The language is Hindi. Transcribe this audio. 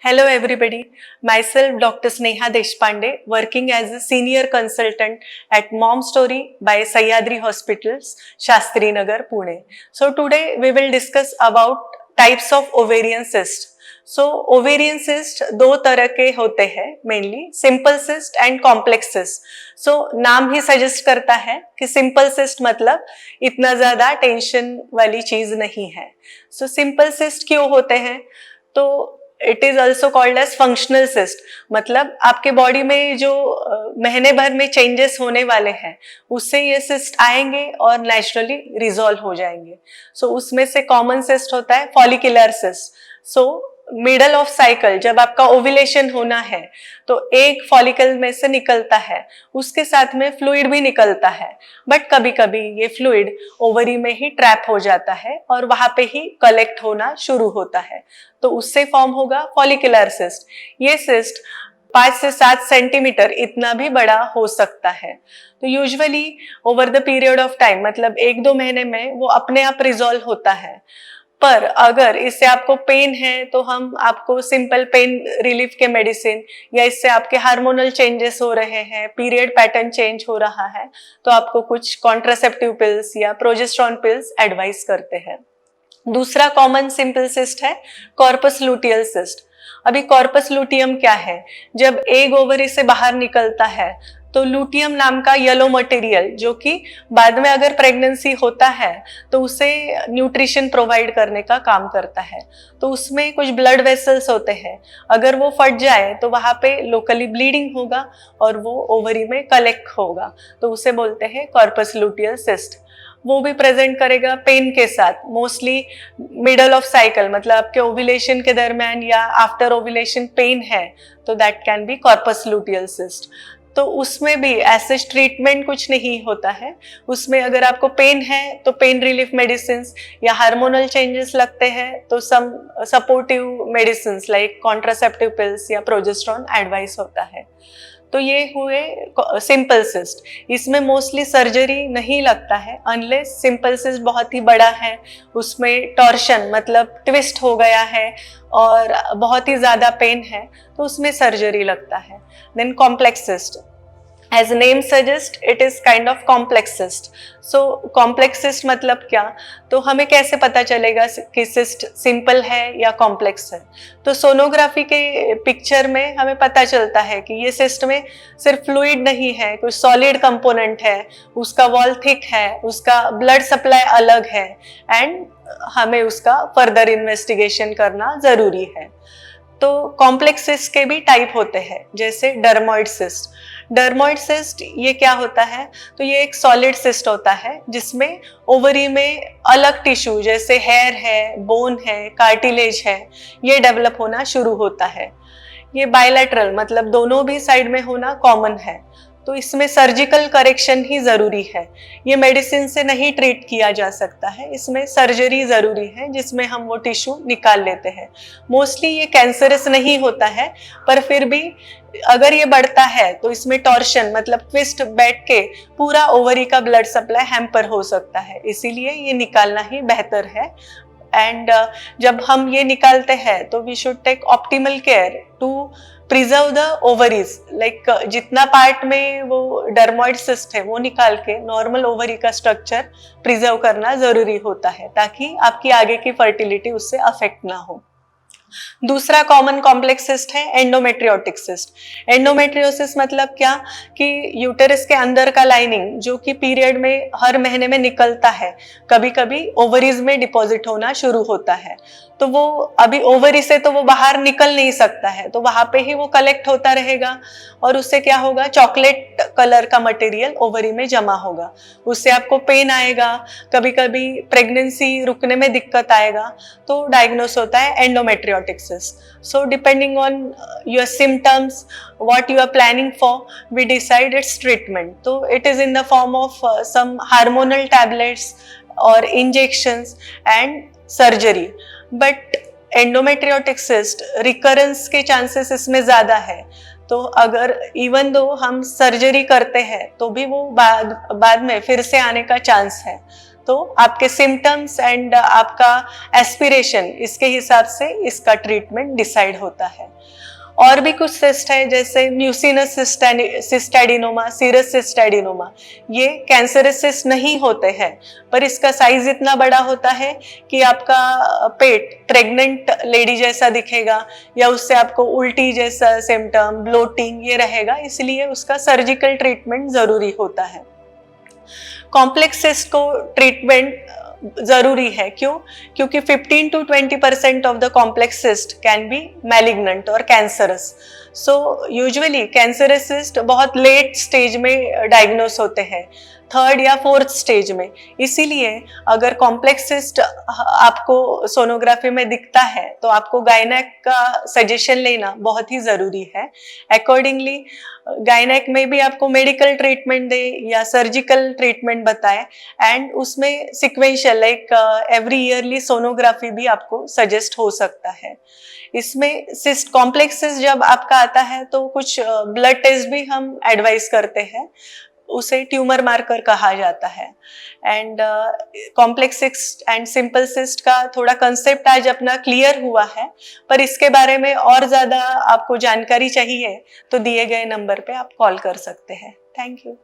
Hello everybody, myself Dr. Sneha Deshpande, working as a senior consultant at Mom Story by Sahyadri Hospitals, Shastri Nagar, Pune. So today we will discuss about types of ovarian cyst. So ovarian cyst दो तरह के होते हैं mainly, simple cyst and complex cyst. So नाम ही suggest करता है कि simple cyst मतलब इतना ज़्यादा टेंशन वाली चीज़ नहीं है. So simple cyst क्यों होते हैं? तो it is also called as functional cyst, मतलब आपके बॉडी में जो महीने भर में चेंजेस होने वाले हैं उससे ये सिस्ट आएंगे और नेचुरली रिजॉल्व हो जाएंगे. सो उसमें से कॉमन सिस्ट होता है follicular cyst. So middle of cycle जब आपका ओव्यूलेशन होना है तो एक फॉलिकल में से निकलता है, उसके साथ में फ्लूइड भी निकलता है, बट कभी कभी ये फ्लूइड ओवरी में ही ट्रैप हो जाता है और वहां पे ही कलेक्ट होना शुरू होता है, तो उससे फॉर्म होगा फॉलिकुलर सिस्ट. ये सिस्ट 5 से 7 सेंटीमीटर इतना भी बड़ा हो सकता है. तो usually over the period of time, मतलब 1-2 महीने में वो अपने आप रिजॉल्व होता है. पर अगर इससे आपको पेन है तो हम आपको सिंपल पेन रिलीफ के मेडिसिन, या इससे आपके हार्मोनल चेंजेस हो रहे हैं, पीरियड पैटर्न चेंज हो रहा है, तो आपको कुछ कॉन्ट्रासेप्टिव पिल्स या प्रोजेस्टेरॉन पिल्स एडवाइस करते हैं. दूसरा कॉमन सिंपल सिस्ट है कॉर्पस लुटियल सिस्ट. अभी कॉर्पस लुटियम क्या है? जब एग ओवरी से बाहर निकलता है तो लुटियम नाम का येलो मटेरियल, जो कि बाद में अगर प्रेगनेंसी होता है तो उसे न्यूट्रिशन प्रोवाइड करने का काम करता है. तो उसमें कुछ ब्लड वेसल्स होते हैं, अगर वो फट जाए तो वहाँ पे लोकली ब्लीडिंग होगा और वो ओवरी में कलेक्ट होगा, तो उसे बोलते हैं कॉर्पस लुटियल सिस्ट. वो भी प्रेजेंट करेगा पेन के साथ, मोस्टली मिडल ऑफ साइकिल, मतलब आपके ओव्यूलेशन के दरमियान या आफ्टर ओव्यूलेशन पेन है तो that can be corpus luteal cyst. तो उसमें भी ऐसे ट्रीटमेंट कुछ नहीं होता है. उसमें अगर आपको पेन है तो पेन रिलीफ मेडिसिन या हार्मोनल चेंजेस लगते हैं तो some supportive medicine like contraceptive pills या प्रोजेस्टेरॉन एडवाइस होता है. तो ये हुए सिंपल सिस्ट. इसमें मोस्टली सर्जरी नहीं लगता है अनलेस सिंपल सिस्ट बहुत ही बड़ा है, उसमें टॉर्शन मतलब ट्विस्ट हो गया है और बहुत ही ज़्यादा पेन है, तो उसमें सर्जरी लगता है. Then complex cyst, as name suggest it is kind of complex cyst. so complex cyst मतलब क्या? तो हमें कैसे पता चलेगा कि cyst सिंपल है या कॉम्प्लेक्स है? तो सोनोग्राफी के पिक्चर में हमें पता चलता है कि ये cyst में सिर्फ फ्लूइड नहीं है, कुछ सॉलिड कंपोनेंट है, उसका वॉल थिक है, उसका ब्लड सप्लाई अलग है, एंड हमें उसका फर्दर इन्वेस्टिगेशन करना जरूरी है. तो कॉम्प्लेक्स सिस्ट के भी टाइप होते हैं, जैसे डर्मोइड सिस्ट. डर्मोइड सिस्ट ये क्या होता है? तो ये एक सॉलिड सिस्ट होता है जिसमें ओवरी में अलग टिश्यू जैसे हेयर है, बोन है, कार्टिलेज है, ये डेवलप होना शुरू होता है. ये बायलैटरल मतलब दोनों भी साइड में होना कॉमन है, तो इसमें सर्जिकल करेक्शन ही जरूरी है. ये मेडिसिन से नहीं ट्रीट किया जा सकता है, इसमें सर्जरी जरूरी है जिसमें हम वो टिश्यू निकाल लेते हैं. मोस्टली ये कैंसरस नहीं होता है, पर फिर भी अगर ये बढ़ता है तो इसमें टॉर्शन मतलब ट्विस्ट बैठ के पूरा ओवरी का ब्लड सप्लाई हैम्पर हो सकता है, इसीलिए ये निकालना ही बेहतर है. एंड जब हम ये निकालते हैं तो we should take optimal care to preserve the ovaries, like जितना पार्ट में वो डर्मोइड सिस्ट है वो निकाल के नॉर्मल ओवरी का स्ट्रक्चर प्रिजर्व करना जरूरी होता है ताकि आपकी आगे की फर्टिलिटी उससे अफेक्ट ना हो. दूसरा कॉमन कॉम्प्लेक्स सिस्ट है एंडोमेट्रियोटिक सिस्ट. एंडोमेट्रियोसिस मतलब क्या? कि यूटेरस के अंदर का लाइनिंग जो कि पीरियड में हर महीने में निकलता है, कभी कभी ओवरीज में डिपॉजिट होना शुरू होता है. तो वो अभी ओवरी से तो वो बाहर निकल नहीं सकता है, तो वहां पे ही वो कलेक्ट होता रहेगा और उससे क्या होगा? चॉकलेट कलर का मटेरियल ओवरी में जमा होगा, उससे आपको पेन आएगा, कभी कभी प्रेगनेंसी रुकने में दिक्कत आएगा, तो डायग्नोस होता है endometriotic cyst. So depending on your symptoms, what you are planning for, we decide its treatment. So it is in the form of some hormonal tablets or injections and surgery. But endometriotic cyst recurrence के chances इसमें ज़्यादा है, तो अगर इवन दो हम सर्जरी करते हैं तो भी वो बाद में फिर से आने का चांस है. तो आपके सिम्टम्स एंड आपका एस्पिरेशन इसके हिसाब से इसका ट्रीटमेंट डिसाइड होता है। और भी कुछ सिस्ट है जैसे mucinous cyst adenoma, serous cyst adenoma. ये कैंसरस सिस्ट नहीं होते हैं, पर इसका साइज इतना बड़ा होता है कि आपका पेट प्रेग्नेंट लेडी जैसा दिखेगा, या उससे आपको उल्टी जैसा सिम्टम, ब्लोटिंग ये रहेगा, इसलिए उसका सर्जिकल ट्रीटमेंट जरूरी होता है। कॉम्प्लेक्स सिस्ट को ट्रीटमेंट जरूरी है, क्यों? क्योंकि 15 to 20% of the complex cyst can be malignant और cancerous. So usually cancerous cyst बहुत लेट स्टेज में डायग्नोस होते हैं, 3rd या 4th स्टेज में। इसीलिए अगर कॉम्प्लेक्स सिस्ट आपको सोनोग्राफी में दिखता है तो आपको गायनेक का सजेशन लेना बहुत ही जरूरी है। अकॉर्डिंगली गायनेक में भी आपको मेडिकल ट्रीटमेंट दे या सर्जिकल ट्रीटमेंट बताए, एंड उसमें sequential like every yearly sonography भी आपको सजेस्ट हो सकता है। इसमें सिस्ट कॉम्प्लेक्स सिस्ट जब आपका आता है तो कुछ ब्लड टेस्ट भी हम एडवाइस करते हैं, उसे ट्यूमर मार्कर कहा जाता है। And complex cyst and simple cyst का थोड़ा कंसेप्ट आज अपना क्लियर हुआ है, पर इसके बारे में और ज्यादा आपको जानकारी चाहिए तो दिए गए नंबर पे आप कॉल कर सकते हैं। Thank you.